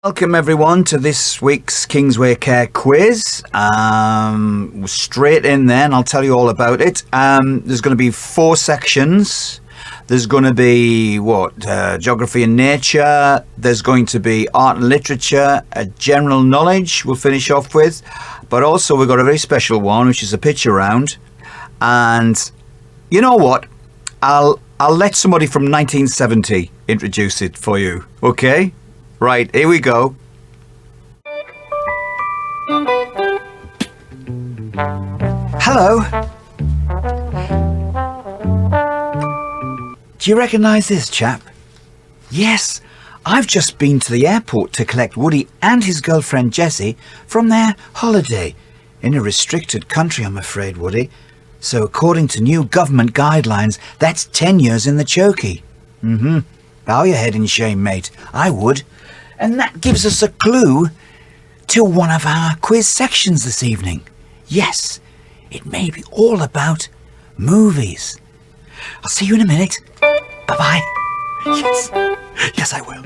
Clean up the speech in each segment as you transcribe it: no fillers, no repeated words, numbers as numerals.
Welcome everyone to this week's Kingsway Care quiz. Straight in then, I'll tell you all about it. There's going to be 4 sections. There's going to be geography and nature. There's going to be art and literature, general knowledge we'll finish off with. But also we've got a very special one, which is a picture round. And you know what? I'll let somebody from 1970 introduce it for you. Okay? Right, here we go. Hello. Do you recognise this chap? Yes, I've just been to the airport to collect Woody and his girlfriend Jessie from their holiday. In a restricted country, I'm afraid, Woody. So according to new government guidelines, that's 10 years in the chokey. Bow your head in shame, mate. I would. And that gives us a clue to one of our quiz sections this evening. Yes, it may be all about movies. I'll see you in a minute. Bye-bye. Yes, I will.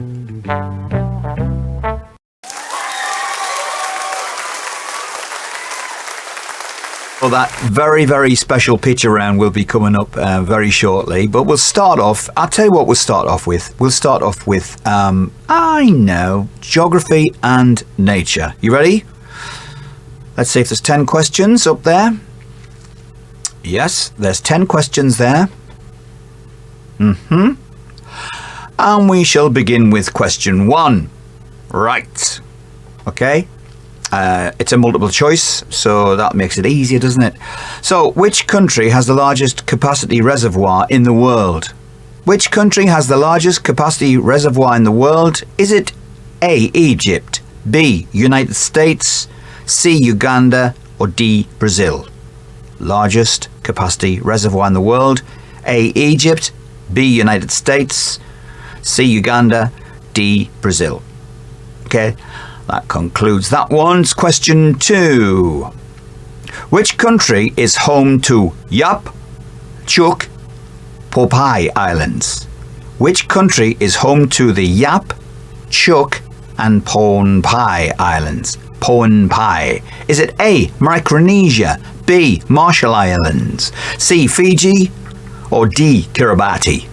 Well, that very, very special picture round will be coming up very shortly. But we'll start off, I'll tell you what we'll start off with. We'll start off with, geography and nature. You ready? Let's see if there's 10 questions up there. Yes, there's 10 questions there. And we shall begin with question 1. Right. Okay. It's a multiple choice, so that makes it easier, doesn't it? So, which country has the largest capacity reservoir in the world? Which country has the largest capacity reservoir in the world? Is it A, Egypt, B, United States, C, Uganda, or D, Brazil? Largest capacity reservoir in the world. A, Egypt, B, United States, C, Uganda, D, Brazil. Okay. That concludes that one. Question 2. Which country is home to Yap, Chuuk, Pohnpei Islands? Which country is home to the Yap, Chuuk, and Pohnpei Islands? Pohnpei. Is it A, Micronesia, B, Marshall Islands, C, Fiji, or D, Kiribati?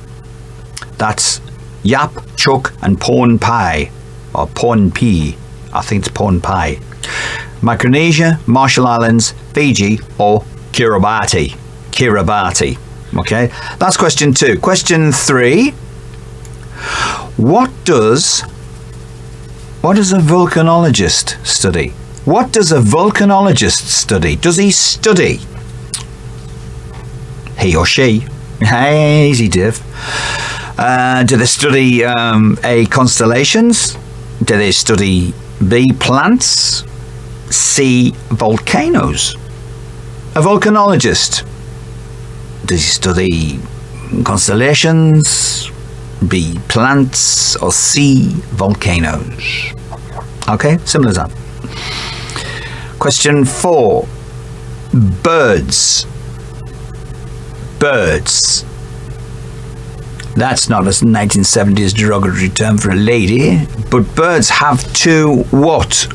That's Yap, Chuuk, and Pohnpei, or Pohnpei. I think it's Pohnpei. Micronesia, Marshall Islands, Fiji, or Kiribati. Kiribati. Okay, that's question 2. Question 3. What does a volcanologist study? What does a volcanologist study? Does he study? He or she. Hey, easy, Dave. Do they study A, constellations? Do they study B, plants? C, volcanoes? A volcanologist. Does he study constellations, B, plants, or C, volcanoes? Okay, simple as that. Question 4. Birds. Birds. That's not a 1970s derogatory term for a lady, but birds have 2 what?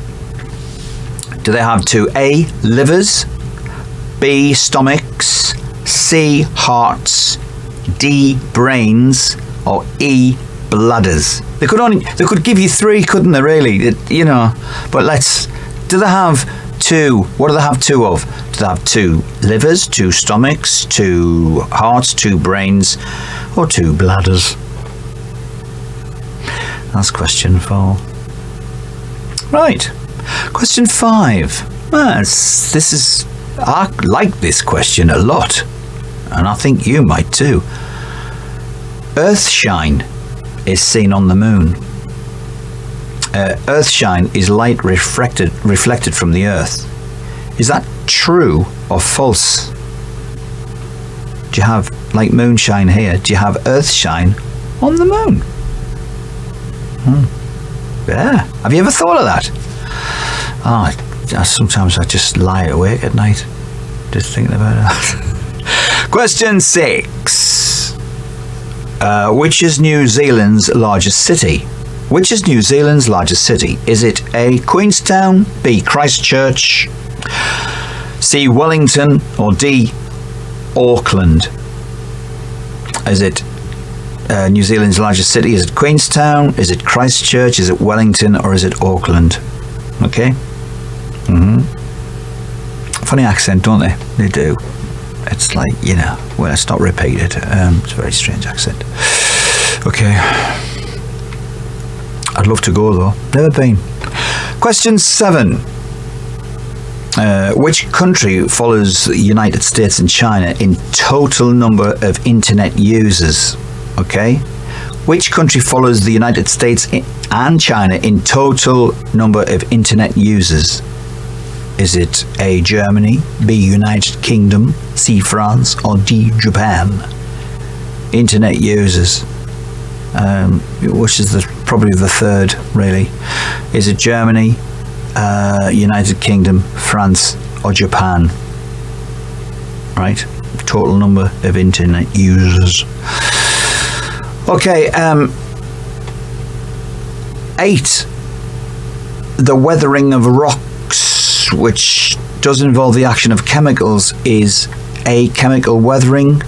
Do they have 2 A, livers, B, stomachs, C, hearts, D, brains, or E, bladders? They could give you 3, couldn't they, really? But do they have 2? What do they have 2 of? Do they have 2 livers, 2 stomachs, 2 hearts, 2 brains, or 2 bladders? That's question 4. Right. Question 5. I like this question a lot, and I think you might too. Earthshine is seen on the moon. Earthshine is light reflected from the Earth. Is that true or false? Do you have, like moonshine here, do you have earthshine on the moon? Yeah. Have you ever thought of that? Sometimes I just lie awake at night just thinking about that. Question 6. Which is New Zealand's largest city? Which is New Zealand's largest city? Is it A, Queenstown, B, Christchurch, C, Wellington, or D, Auckland? Is it New Zealand's largest city? Is it Queenstown? Is it Christchurch? Is it Wellington? Or is it Auckland? Okay. Funny accent, don't they? They do. It's like, well, it's not repeated. It's a very strange accent. Okay. I'd love to go, though. Never been. Question 7. Which country follows the United States and China in total number of internet users? Okay. Which country follows the United States and China in total number of internet users? Is it A, Germany, B, United Kingdom, C, France, or D, Japan? Internet users. Which is probably the third, really. Is it Germany, United Kingdom, France, or Japan? Right? Total number of internet users. Okay, 8. The weathering of rocks, which does involve the action of chemicals, is A, chemical weathering,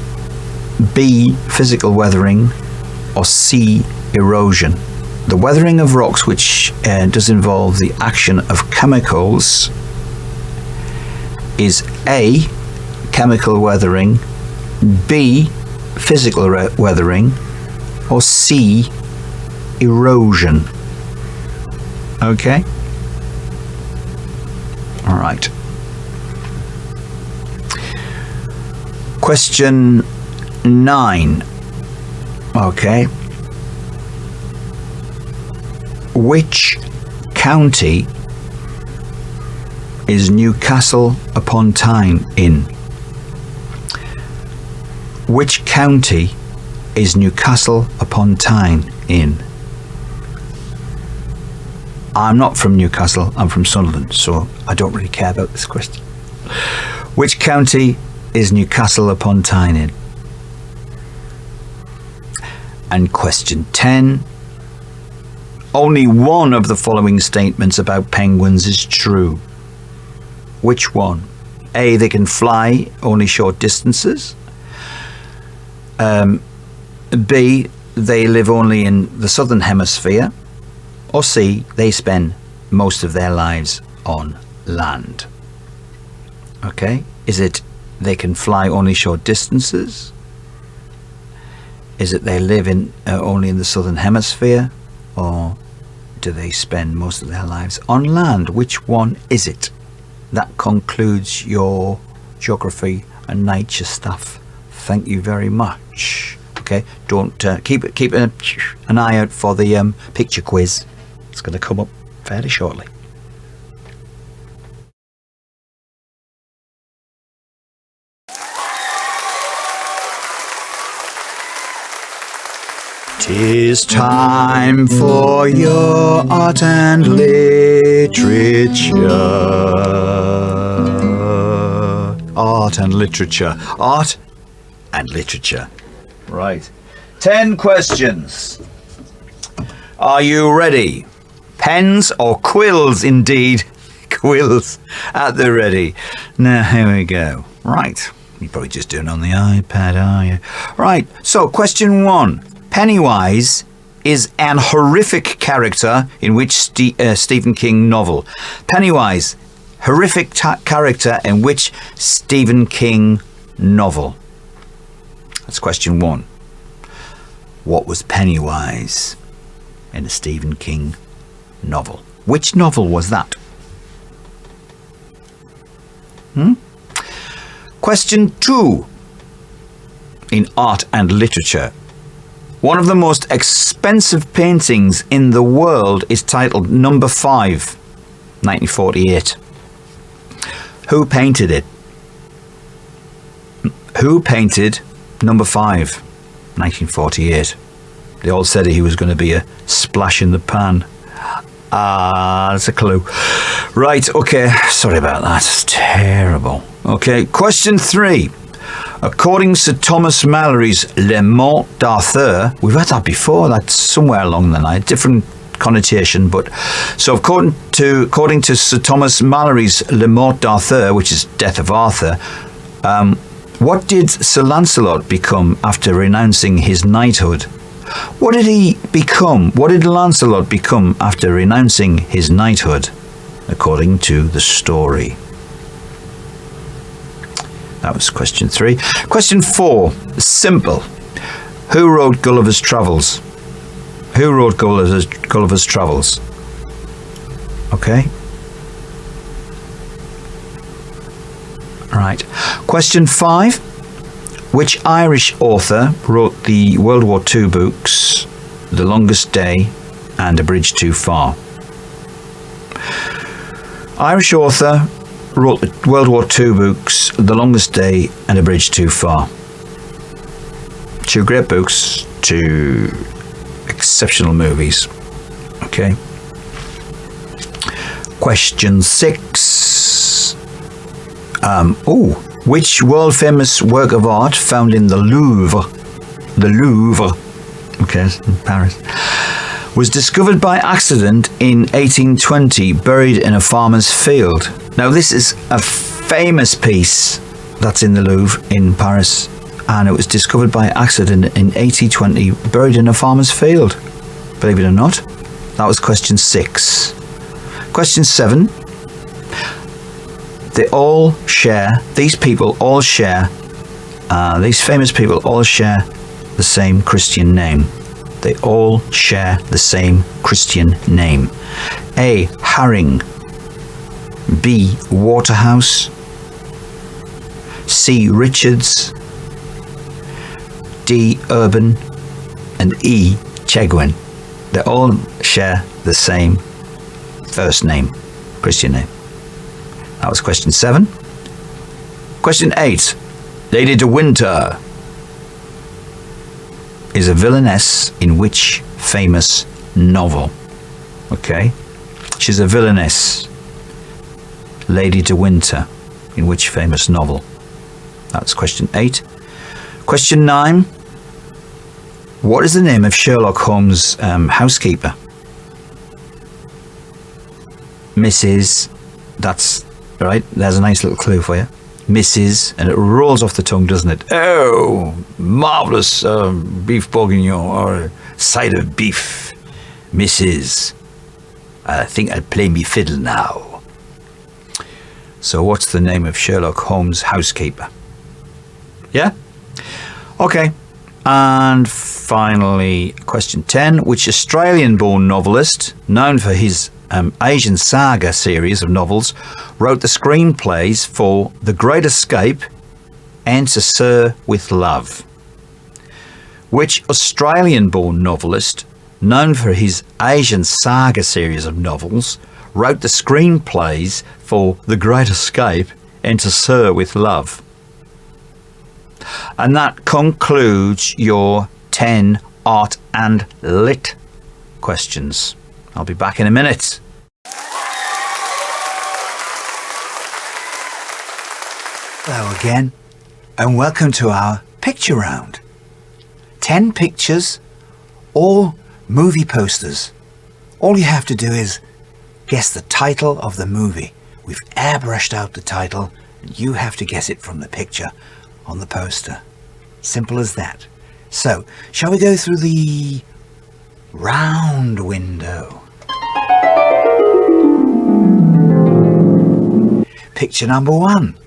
B, physical weathering, or C, erosion. The weathering of rocks, which does involve the action of chemicals, is A, chemical weathering, B, physical weathering, or C, erosion. Okay? All right. Question 9. Okay. Which county is Newcastle upon Tyne in? Which county is Newcastle upon Tyne in? I'm not from Newcastle, I'm from Sunderland, so I don't really care about this question. Which county is Newcastle upon Tyne in? And question 10. Only one of the following statements about penguins is true. Which one? A, they can fly only short distances. B, they live only in the southern hemisphere. Or C, they spend most of their lives on land. Okay, is it they can fly only short distances? Is it they live in only in the southern hemisphere? Or do they spend most of their lives on land? Which one is it? That concludes your geography and nature stuff. Thank you very much. Okay, don't keep an eye out for the picture quiz. It's going to come up fairly shortly. Tis time for your art and literature. Art and literature. Art and literature. Right. 10 questions. Are you ready? Pens or quills, indeed. Quills at the ready. Now, here we go. Right. You're probably just doing it on the iPad, are you? Right. So, question 1. Pennywise is an horrific character in which Stephen King novel? Pennywise, horrific character in which Stephen King novel? That's question 1. What was Pennywise in a Stephen King novel? Which novel was that? Question 2. In art and literature, one of the most expensive paintings in the world is titled Number 5, 1948. Who painted it? Who painted Number 5, 1948? They all said he was going to be a splash in the pan. That's a clue. Right, okay. Sorry about that. It's terrible. Okay, question 3. According to Thomas Mallory's Le Morte d'Arthur, we've had that before. That's somewhere along the line. Different connotation. But so according to Sir Thomas Malory's Le Mort d'Arthur, which is Death of Arthur, what did Sir Lancelot become after renouncing his knighthood? What did he become? What did Lancelot become after renouncing his knighthood, according to the story? That was question 3. Question 4, simple. Who wrote Gulliver's Travels? Who wrote Gulliver's Travels? Okay. Right. Question 5. Which Irish author wrote the World War II books, The Longest Day and A Bridge Too Far? Irish author wrote the World War II books, The Longest Day and A Bridge Too Far. 2 great books, 2 exceptional movies. Okay. Question 6. Which world famous work of art found in the Louvre, okay, in Paris, was discovered by accident in 1820, buried in a farmer's field? Now, this is a famous piece that's in the Louvre in Paris, and it was discovered by accident in 1820, buried in a farmer's field. Believe it or not. That was question 6. Question 7. These famous people all share the same Christian name. They all share the same Christian name. A. Haring. B. Waterhouse. C. Richards. D. Urban. And E. Chegwin. They all share the same first name, Christian name. That was question 7. Question 8. Lady de Winter is a villainess in which famous novel? Okay. She's a villainess. Lady de Winter in which famous novel? That's question 8. Question 9. What is the name of Sherlock Holmes' housekeeper? Mrs. That's right. There's a nice little clue for you. Mrs. And it rolls off the tongue, doesn't it? Oh, marvellous beef bourguignon or a side of beef. Mrs. I think I'll play me fiddle now. So what's the name of Sherlock Holmes' housekeeper? Yeah? Okay. And finally, question 10. Which Australian-born novelist, known for his Asian Saga series of novels, wrote the screenplays for The Great Escape and To Sir with Love? Which Australian-born novelist, known for his Asian Saga series of novels, wrote the screenplays for The Great Escape and To Sir with Love? And that concludes your 10 art and lit questions. I'll be back in a minute. Hello again, and welcome to our picture round. 10 pictures, all movie posters. All you have to do is guess the title of the movie. We've airbrushed out the title, and you have to guess it from the picture on the poster. Simple as that. So, shall we go through the round window? Picture number 1.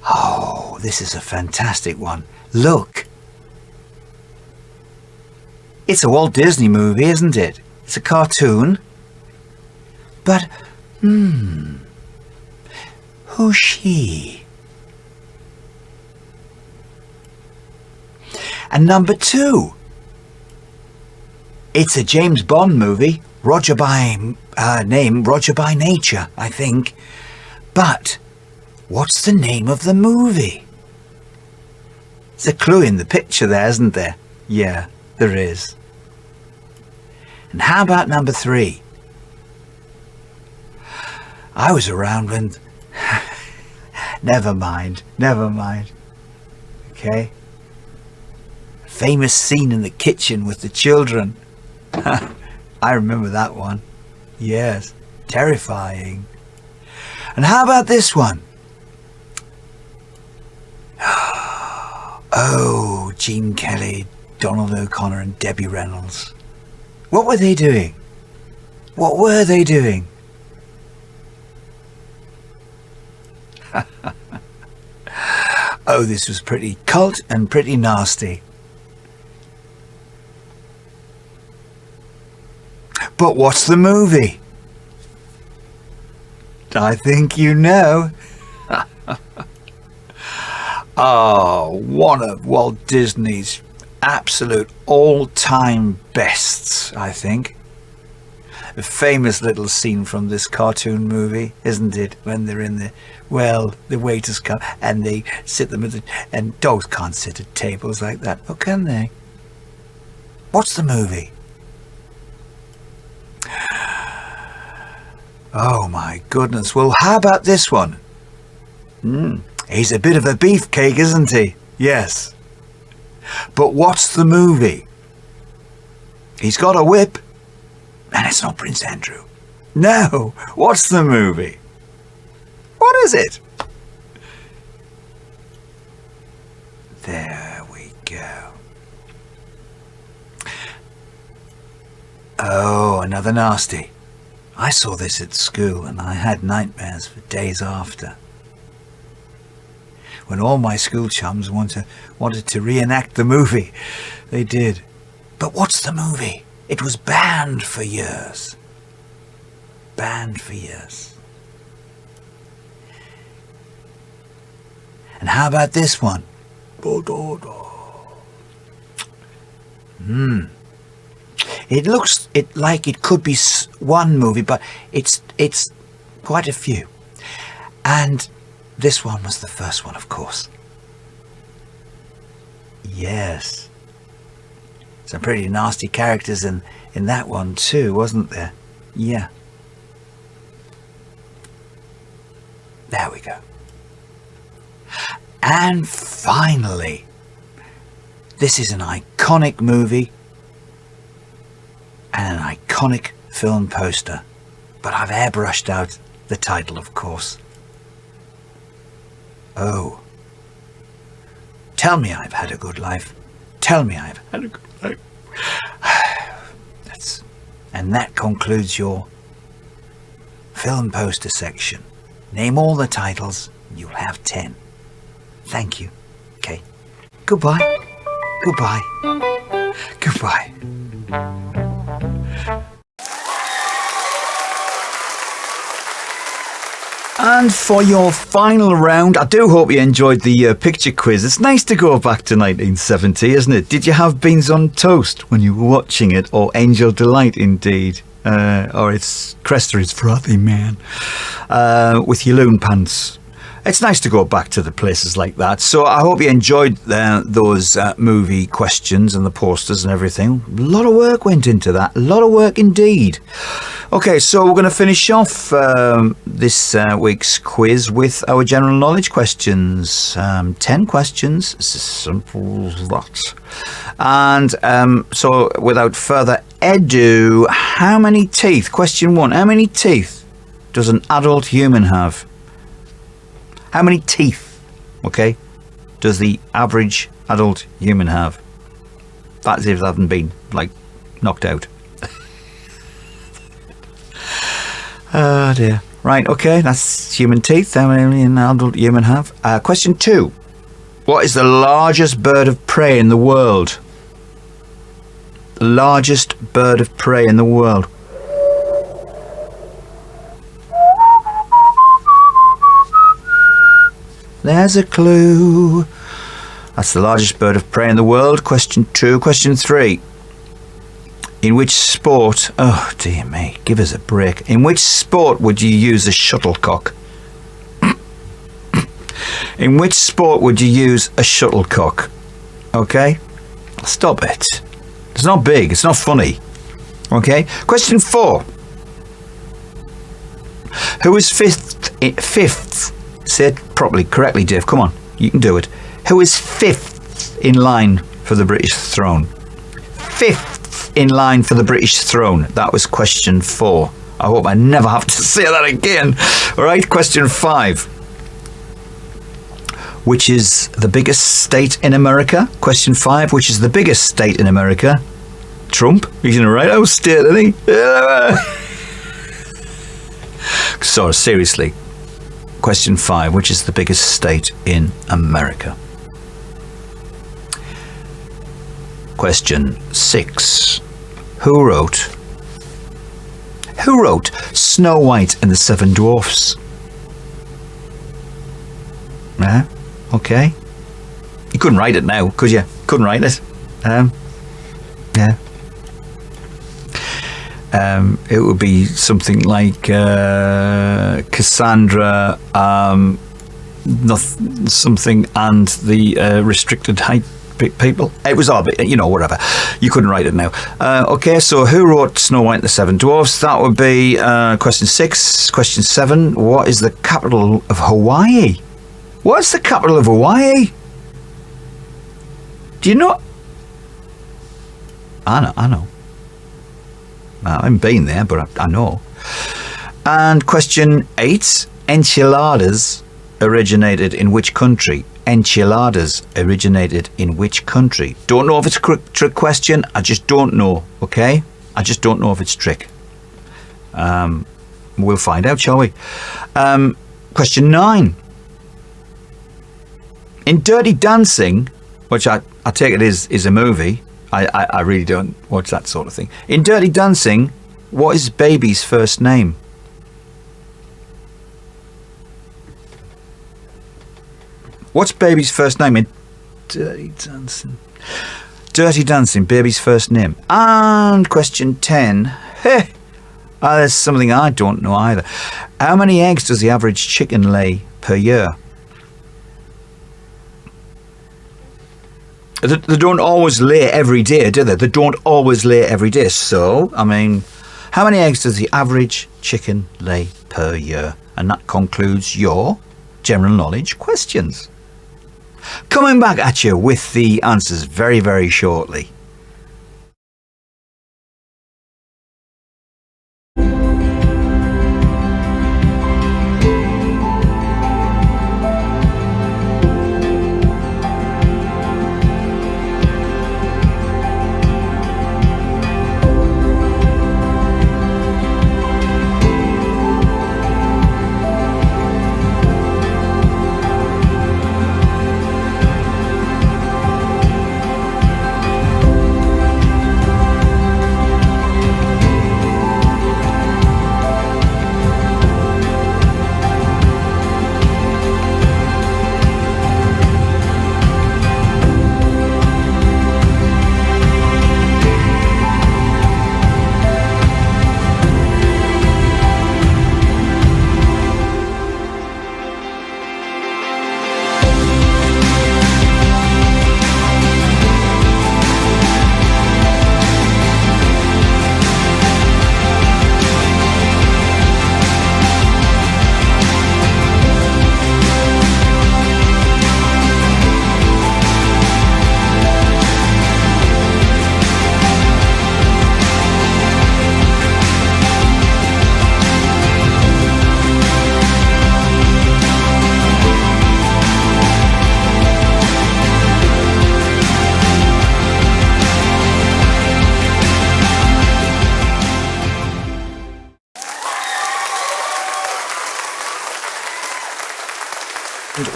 Oh, this is a fantastic one. Look. It's a Walt Disney movie, isn't it? It's a cartoon. But, who's she? And number 2. It's a James Bond movie, Roger by Nature, I think. But what's the name of the movie? There's a clue in the picture there, isn't there? Yeah, there is. And how about number 3? I was around when... Never mind. Okay. Famous scene in the kitchen with the children. I remember that one. Yes, terrifying. And how about this one? Oh, Gene Kelly, Donald O'Connor and Debbie Reynolds. What were they doing? What were they doing? Oh, this was pretty cult and pretty nasty. But what's the movie? I think you know. Oh, one of Walt Disney's absolute all-time bests, I think. A famous little scene from this cartoon movie, isn't it? When they're in the waiters come and they sit them and dogs can't sit at tables like that. Oh, can they? What's the movie? Oh my goodness. Well, how about this one? He's a bit of a beefcake, isn't he? Yes. But what's the movie? He's got a whip. And it's not Prince Andrew. No. What's the movie? What is it? There we go. Oh, another nasty. I saw this at school and I had nightmares for days after. When all my school chums wanted to reenact the movie, they did. But what's the movie? It was banned for years. Banned for years. And how about this one? It looks like it could be one movie, but it's quite a few. And this one was the first one, of course. Yes. Some pretty nasty characters in that one too, wasn't there? Yeah. There we go. And finally, this is an iconic movie and an iconic film poster, but I've airbrushed out the title, of course. Oh. Tell me I've had a good life. Tell me I've had a good life. And that concludes your film poster section. Name all the titles, you'll have 10. Thank you. Okay. Goodbye. Goodbye. Goodbye. And for your final round, I do hope you enjoyed the picture quiz. It's nice to go back to 1970, isn't it? Did you have beans on toast when you were watching it, or Angel Delight indeed? Or it's Cresta is frothy man with your loon pants. It's nice to go back to the places like that. So I hope you enjoyed those movie questions and the posters and everything. A lot of work went into that. A lot of work indeed. Okay, so we're going to finish off this week's quiz with our general knowledge questions. 10 questions. It's as simple as that. And so without further ado, how many teeth? Question 1. How many teeth does an adult human have? How many teeth, okay, does the average adult human have? That's if they haven't been, like, knocked out. Oh dear. Right, okay, that's human teeth. How many an adult human have? Question 2. What is the largest bird of prey in the world? The largest bird of prey in the world. There's a clue. That's the largest bird of prey in the world. Question 2. Question 3. In which sport... Oh, dear me. Give us a break. In which sport would you use a shuttlecock? In which sport would you use a shuttlecock? Okay? Stop it. It's not big. It's not funny. Okay? Question 4. Who is fifth? Say it properly, correctly, Dave. Come on, you can do it. Who is 5th in line for the British throne? 5th next in line for the British throne? That was question 4. I hope I never have to say that again. All right, question 5. Which is the biggest state in America? Question 5. Which is the biggest state in America? Trump? He's in the right house state, isn't he? So, seriously. Question 5. Which is the biggest state in America? Question 6. Who wrote Snow White and the Seven Dwarfs? Yeah, okay. You couldn't write it now, could you? Couldn't write it. Yeah. It would be something like Cassandra, something and the restricted height people. It was all a bit, whatever. You couldn't write it now. Okay, so who wrote Snow White and the Seven Dwarfs? That would be question 6. Question 7. What is the capital of Hawaii? What's the capital of Hawaii? Do you know? I know. I haven't been there, but I know. And question 8. Enchiladas originated in which country? Enchiladas originated in which country? Don't know if it's a trick question. I just don't know, okay? I just don't know if it's trick. We'll find out, shall we? Question 9. In Dirty Dancing, which I take it is a movie. I really don't watch that sort of thing. In Dirty Dancing, what is Baby's first name? What's Baby's first name in Dirty Dancing? Dirty Dancing, Baby's first name. And question 10. There's something I don't know either. How many eggs does the average chicken lay per year? They don't always lay every day, do they? They don't always lay every day. So, how many eggs does the average chicken lay per year? And that concludes your general knowledge questions. Coming back at you with the answers very, very shortly.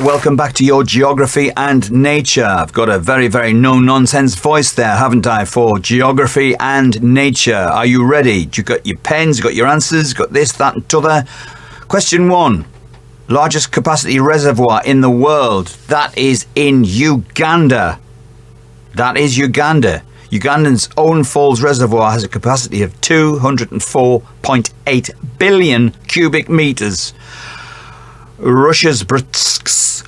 Welcome back to your geography and nature. I've got a very, very no-nonsense voice there, haven't I, for geography and nature. Are you ready? You got your pens, you got your answers, got this, that and t'other. Question 1. Largest capacity reservoir in the world. That is in Uganda. That is Uganda. Uganda's Owen Falls Reservoir has a capacity of 204.8 billion cubic metres. Russia's Bratsk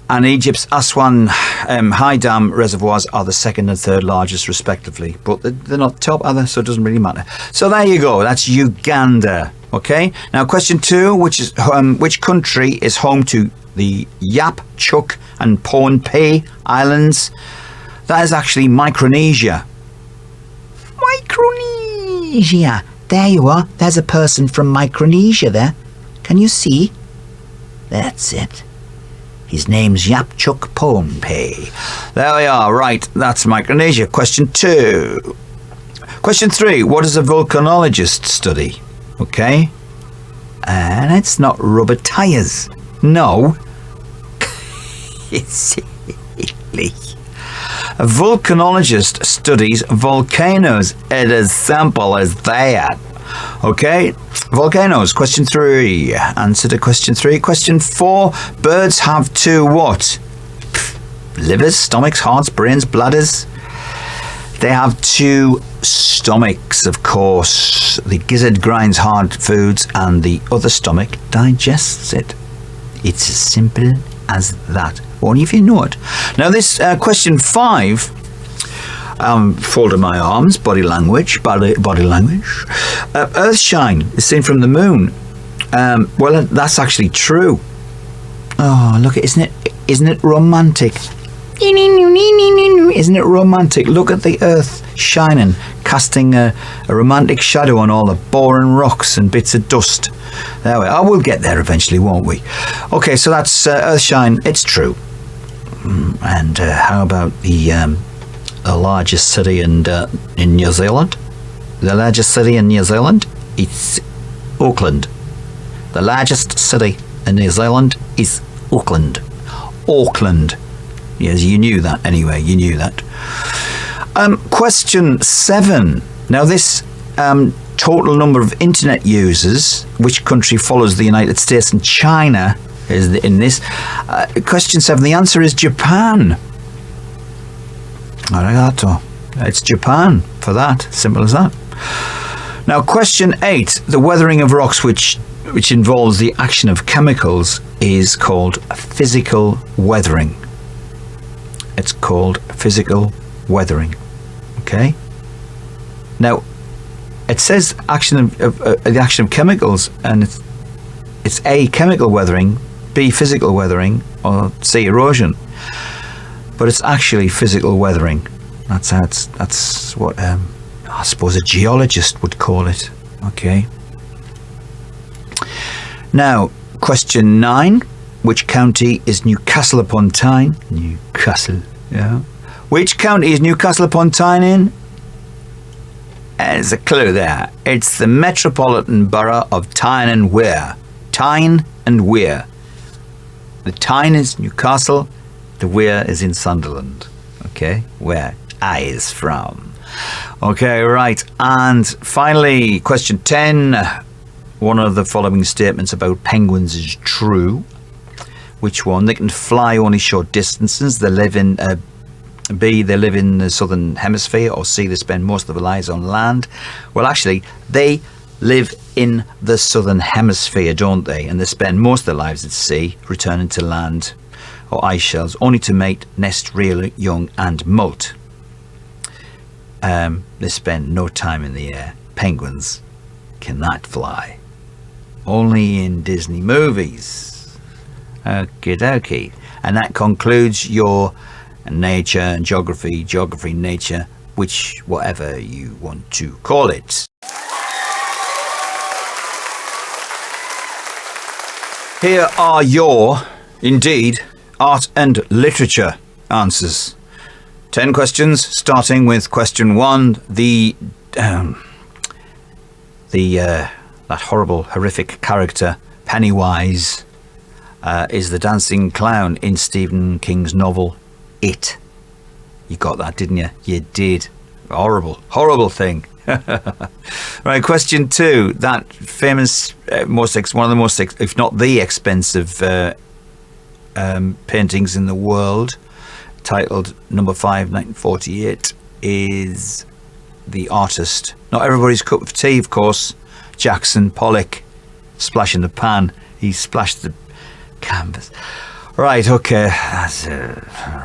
and Egypt's Aswan High Dam reservoirs are the second and third largest respectively, but they're not top, are they? So it doesn't really matter. So there you go, that's Uganda. Okay, now question 2, which country is home to the Yap, Chuuk and Pohnpei Islands? That is actually Micronesia. Micronesia. There you are. There's a person from Micronesia there. Can you see? That's it. His name's Yapchuk Pohnpei. There we are. Right, that's Micronesia. Question 2. Question 3. What does a volcanologist study? Okay. And it's not rubber tyres. No. It's silly. A volcanologist studies volcanoes. It is simple as that. Okay, volcanoes. Question 3. Answer to question 3. Question 4. Birds have 2 what? Livers, stomachs, hearts, brains, bladders. They have 2 stomachs, of course. The gizzard grinds hard foods and the other stomach digests it. It's as simple as that. Only if you know it. Now this question 5, folded my arms, body language. Earthshine is seen from the moon. Well, that's actually true. Oh, look, isn't it romantic? Isn't it romantic? Look at the earth shining, casting a romantic shadow on all the boring rocks and bits of dust. There we are. We'll get there eventually, won't we? Okay, so that's Earthshine. It's true. And how about the largest city in New Zealand? The largest city in New Zealand? It's Auckland. The largest city in New Zealand is Auckland. Auckland. Yes, you knew that anyway. You knew that. Question 7. Now this total number of internet users, which country follows the United States and China, is in this. Question 7. The answer is Japan. Arigato. It's Japan for that. Simple as that. Now, question 8. The weathering of rocks, which involves the action of chemicals, is called physical weathering. It's called physical weathering. Okay. Now, it says the action of chemicals, and it's A, chemical weathering, B, physical weathering, or C, erosion. But it's actually physical weathering. That's what I suppose a geologist would call it. Okay. Now, question 9. Which county is Newcastle upon Tyne? Newcastle, yeah. Which county is Newcastle upon Tyne in? There's a clue there. It's the metropolitan borough of Tyne and Wear. Tyne and Wear. The Tyne is Newcastle, the Wear is in Sunderland. Okay, where I is from. Okay, right. And finally, question 10. One of the following statements about penguins is true. Which one? They can fly only short distances. They live in B, they live in the southern hemisphere, or C, they spend most of their lives on land. Well, actually, they live in the southern hemisphere, don't they? And they spend most of their lives at sea, returning to land or ice shelves, only to mate, nest, rear young, and molt. They spend no time in the air. Penguins cannot fly. Only in Disney movies. Okie dokie. And that concludes your nature and geography, nature, whatever you want to call it. Here are your, indeed, art and literature answers. 10 questions, starting with question 1. That horrible, horrific character, Pennywise, is the dancing clown in Stephen King's novel It. You got that, didn't you? You did. Horrible thing. Right, question 2. That famous, one of the most, if not the expensive paintings in the world, titled Number 5, 1948, is the artist. Not everybody's cup of tea, of course. Jackson Pollock, splash in the pan. He splashed the canvas. Right, okay. That's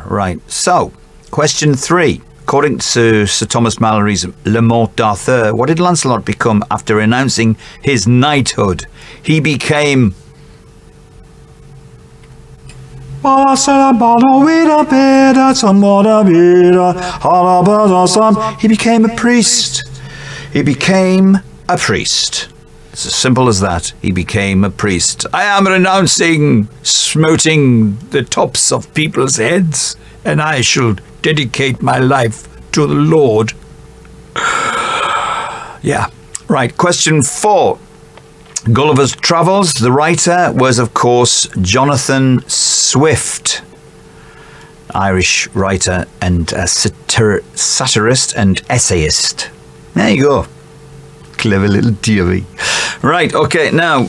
right. So, question 3. According to Sir Thomas Malory's Le Morte d'Arthur, what did Lancelot become after renouncing his knighthood? He became... He became a priest. He became a priest. It's as simple as that. He became a priest. I am renouncing smoting the tops of people's heads, and I shall dedicate my life to the Lord. Yeah. Right, question 4. Gulliver's Travels. The writer was, of course, Jonathan Swift. Irish writer and a satirist and essayist. There you go. Clever little dearie. Right, okay, now,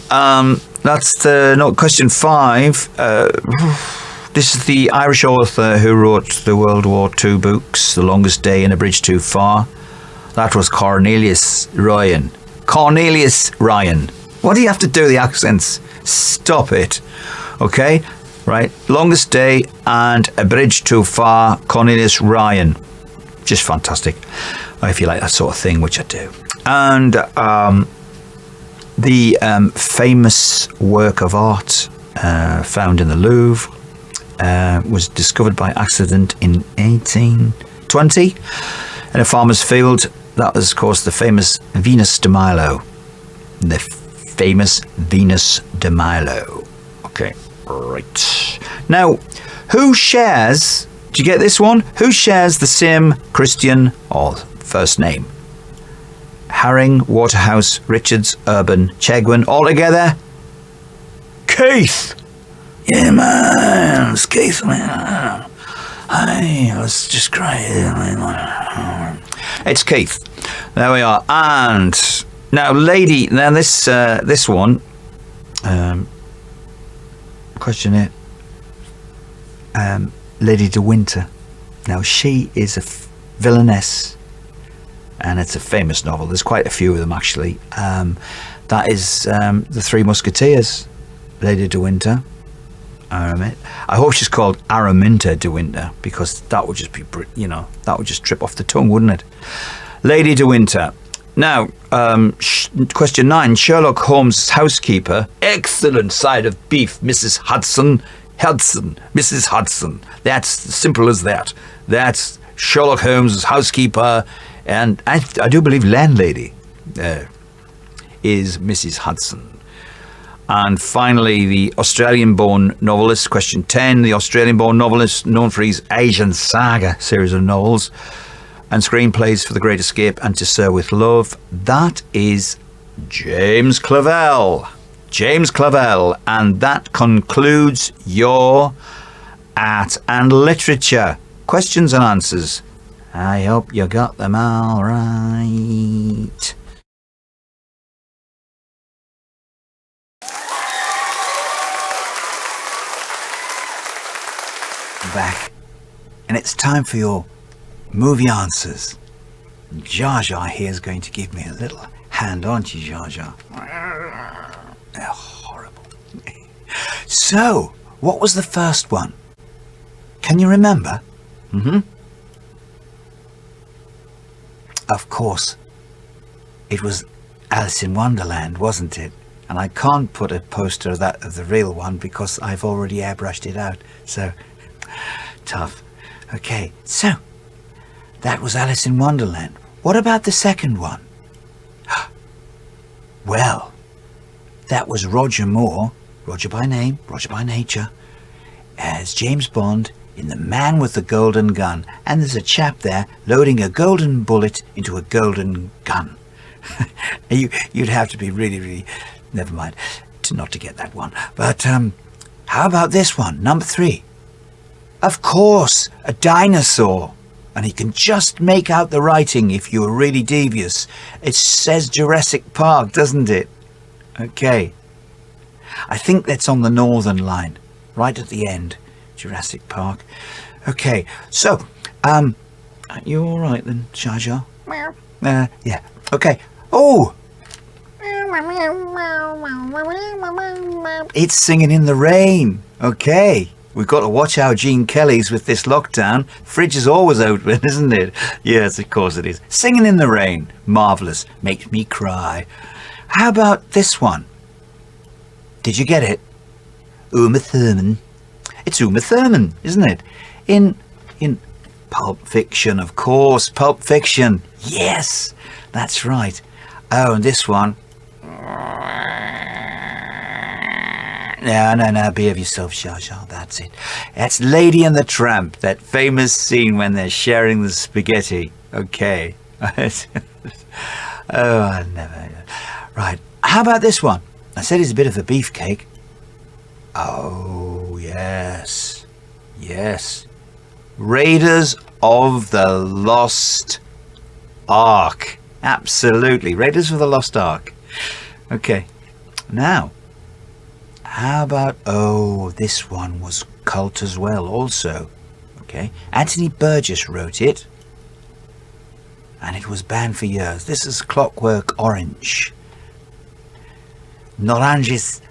that's question 5. This is the Irish author who wrote the World War II books, The Longest Day and A Bridge Too Far. That was Cornelius Ryan. Cornelius Ryan. What do you have to do, the accents? Stop it. Okay, right. Longest Day and A Bridge Too Far, Cornelius Ryan. Just fantastic. If you like that sort of thing, which I do. And the famous work of art found in the Louvre was discovered by accident in 1820 in a farmer's field. That was, of course, the famous Venus de Milo. The famous Venus de Milo. Okay, right. Now, who shares, do you get this one? Who shares the same Christian or first name? Herring, Waterhouse, Richards, Urban, Chegwin, all together? Keith! Yeah, man, it's Keith, man. I was just crying. It's Keith. There we are. And now, this one, question it. Lady de Winter. Now, she is a villainess, and it's a famous novel. There's quite a few of them, actually. That is The Three Musketeers, Lady de Winter. I hope she's called Araminta de Winter, because that would just be, that would just trip off the tongue, wouldn't it? Lady de Winter. Now, question 9. Sherlock Holmes' housekeeper. Excellent side of beef, Mrs. Hudson. Mrs. Hudson. That's as simple as that. That's Sherlock Holmes' housekeeper, and I do believe landlady is Mrs. Hudson. And finally, the Australian-born novelist, question 10. The Australian-born novelist known for his Asian Saga series of novels and screenplays for The Great Escape and To Sir with Love. That is James Clavell. James Clavell. And that concludes your Art and Literature questions and answers. I hope you got them all right. Back, and it's time for your movie answers. Jar Jar here is going to give me a little hand, aren't you, Jar Jar? They're horrible. So, what was the first one? Can you remember? Of course, it was Alice in Wonderland, wasn't it? And I can't put a poster of that of the real one because I've already airbrushed it out. So tough. Okay, so that was Alice in Wonderland. What about the second one? Well, that was Roger Moore, Roger by name, Roger by nature, as James Bond in The Man with the Golden Gun. And there's a chap there loading a golden bullet into a golden gun. You'd have to be really, really, never mind, not to get that one. But how about this one, number 3? Of course, a dinosaur. And you can just make out the writing if you were really devious. It says Jurassic Park, doesn't it? Okay. I think that's on the Northern Line, right at the end. Jurassic Park. Okay, so, are you all right then, Jar Jar? Yeah, okay. Oh! It's Singing in the Rain. Okay. We've got to watch our Gene Kelly's with this lockdown. Fridge is always open, isn't it? Yes, of course it is. Singing in the Rain. Marvellous. Makes me cry. How about this one? Did you get it? Uma Thurman. It's Uma Thurman, isn't it? In Pulp Fiction, of course. Pulp Fiction. Yes. That's right. Oh, and this one. No, behave yourself, Jar Jar, that's it. That's Lady and the Tramp, that famous scene when they're sharing the spaghetti. Okay. Oh, I never... Right, how about this one? I said it's a bit of a beefcake. Oh, yes. Yes. Raiders of the Lost Ark. Absolutely, Raiders of the Lost Ark. Okay, now... How about, oh, this one was cult as well also. Okay, Anthony Burgess wrote it. And it was banned for years. This is Clockwork Orange. Naranjas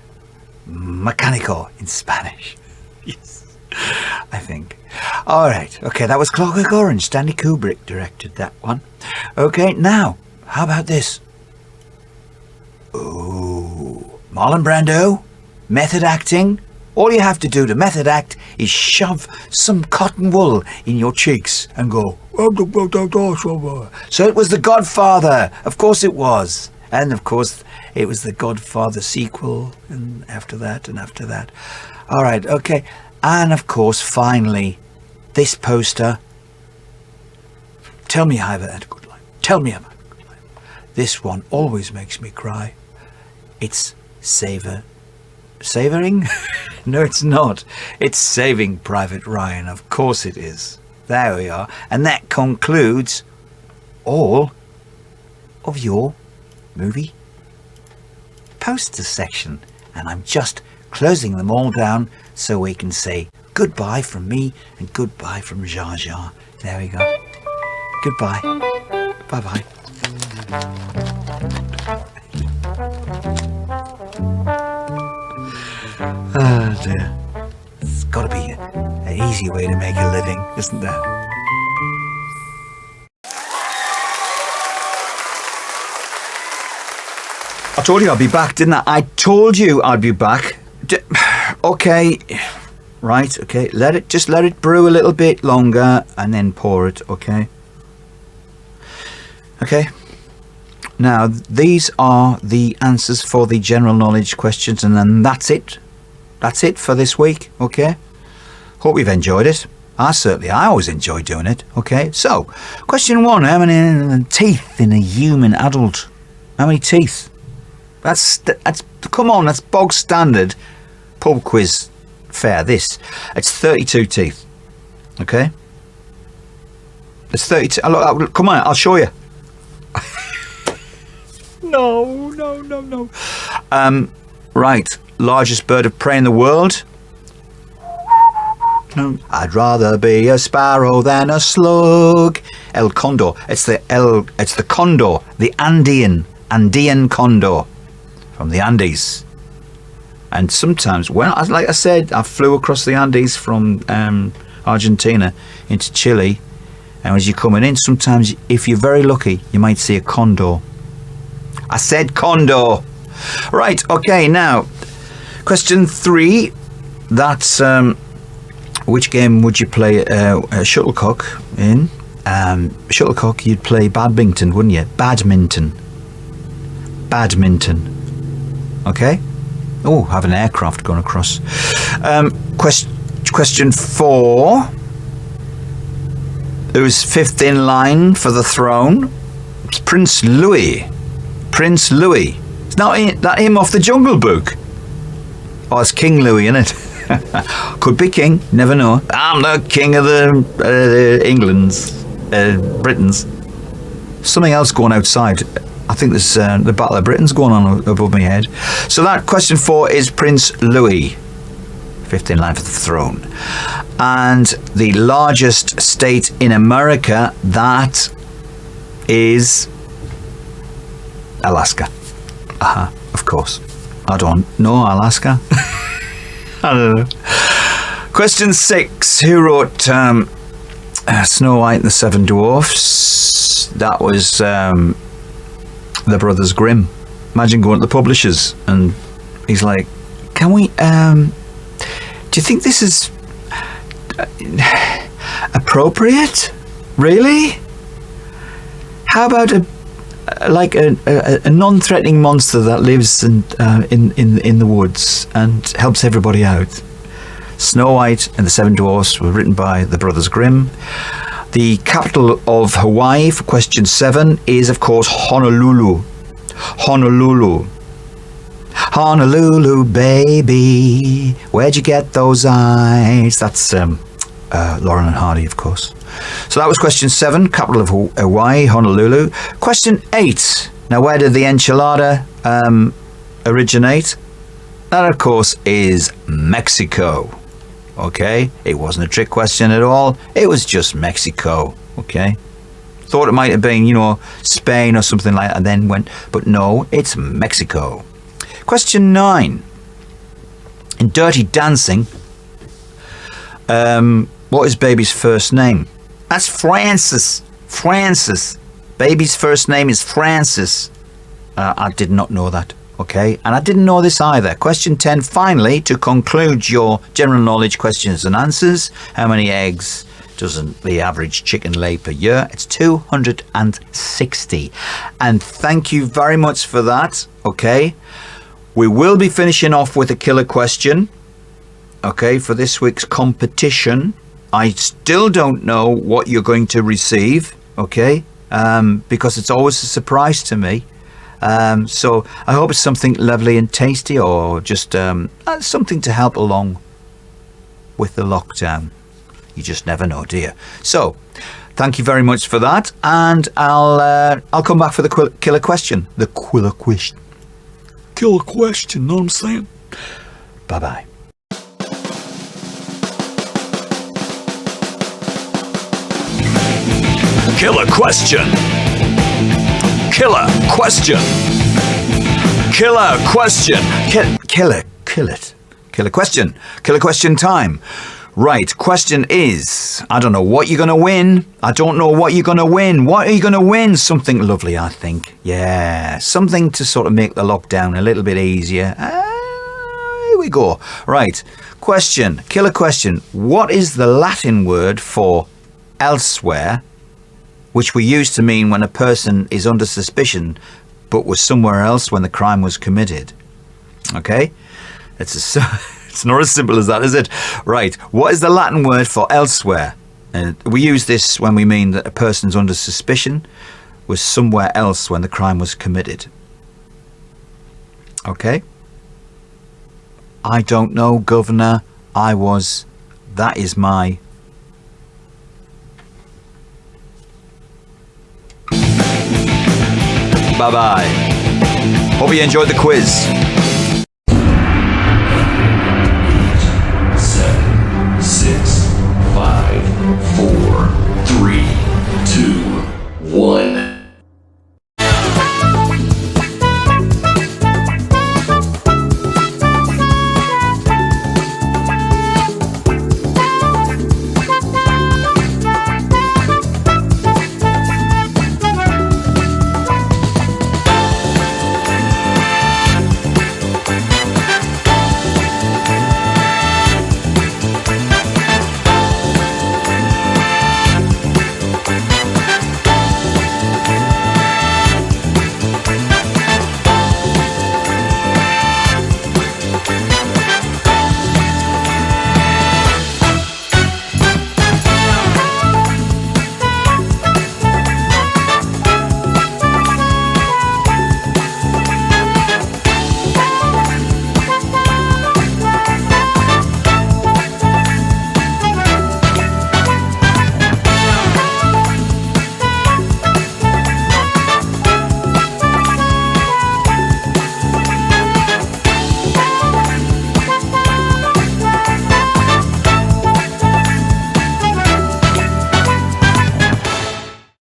Mecánico in Spanish. Yes, I think. All right, okay, that was Clockwork Orange. Stanley Kubrick directed that one. Okay, now, how about this? Ooh, Marlon Brando. Method acting. All you have to do to method act is shove some cotton wool in your cheeks and go. So it was The Godfather. Of course it was. And of course it was The Godfather sequel and after that and after that. All right, okay. And of course, finally, this poster. Tell me I've had a good life. Tell me I've had a good life. This one always makes me cry. It's Savouring? No, it's not. It's Saving Private Ryan. Of course it is. There we are. And that concludes all of your movie poster section. And I'm just closing them all down so we can say goodbye from me and goodbye from Jar Jar. There we go. Goodbye. Bye-bye. Oh dear. It's got to be an easy way to make a living, isn't there? I told you I'd be back, didn't I? I told you I'd be back. Okay. Right, okay. Let it brew a little bit longer and then pour it, okay? Okay. Now, these are the answers for the general knowledge questions, and then that's it. That's it for this week, okay? Hope you've enjoyed it. I always enjoy doing it, okay? So, question 1, how many teeth in a human adult? How many teeth? That's come on, that's bog standard pub quiz fare, this. It's 32 teeth, okay? It's 32, look, come on, I'll show you. No. Right, largest bird of prey in the world. No. I'd rather be a sparrow than a slug. El condor. It's the condor, the Andean condor from the Andes. And sometimes, like I said, I flew across the Andes from Argentina into Chile, and as you're coming in, sometimes, if you're very lucky, you might see a condor. I said condor. Right, okay, now, question 3. That's, which game would you play shuttlecock in? Shuttlecock, you'd play badminton, wouldn't you? Badminton. Okay? Oh, I have an aircraft going across. Question 4. Who's fifth in line for the throne? It's Prince Louis. It's not that him off the Jungle Book. Oh, it's King Louis, isn't it? Could be king, never know. I'm the king of the Britons. Something else going outside. I think there's the Battle of Britain's going on above my head. So that question 4 is Prince Louis, fifth in line for the throne. And the largest state in America, that is Alaska. Of course. I don't know Alaska. I don't know. Question 6. Who wrote Snow White and the Seven Dwarfs? That was the Brothers Grimm. Imagine going to the publishers and he's like, can we, do you think this is appropriate? Really? How about like a non-threatening monster that lives in the woods and helps everybody out. Snow White and the Seven Dwarfs were written by the Brothers Grimm. The capital of Hawaii for question 7 is, of course, Honolulu. Honolulu. Honolulu, baby, where'd you get those eyes? That's Lauren and Hardy, of course. So that was question 7, capital of Hawaii, Honolulu. Question 8. Now, where did the enchilada originate? That, of course, is Mexico. Okay, it wasn't a trick question at all. It was just Mexico. Okay, thought it might have been, Spain or something like that, and then went, but no, it's Mexico. Question 9. In Dirty Dancing, what is baby's first name? That's Francis. Francis. Baby's first name is Francis. I did not know that. Okay, and I didn't know this either. Question 10, finally, to conclude your general knowledge questions and answers. How many eggs doesn't the average chicken lay per year? It's 260. And thank you very much for that. Okay, we will be finishing off with a killer question. Okay, for this week's competition. I still don't know what you're going to receive. Okay, because it's always a surprise to me. So I hope it's something lovely and tasty, or just something to help along with the lockdown. You just never know, do you? So thank you very much for that, and I'll come back for the killer question. The killer question. Killer question, know what I'm saying? Bye-bye. Killer question. Killer question. Killer question. Kill it. Killer question. Killer question time. Right, question is, I don't know what you're going to win. I don't know what you're going to win. What are you going to win? Something lovely, I think. Yeah, something to sort of make the lockdown a little bit easier. Here we go. Right, question. Killer question. What is the Latin word for elsewhere, which we use to mean when a person is under suspicion but was somewhere else when the crime was committed? Okay? It's not as simple as that, is it? Right. What is the Latin word for elsewhere? We use this when we mean that a person's under suspicion was somewhere else when the crime was committed. Okay? I don't know, Governor. That is my... Bye-bye. Hope you enjoyed the quiz.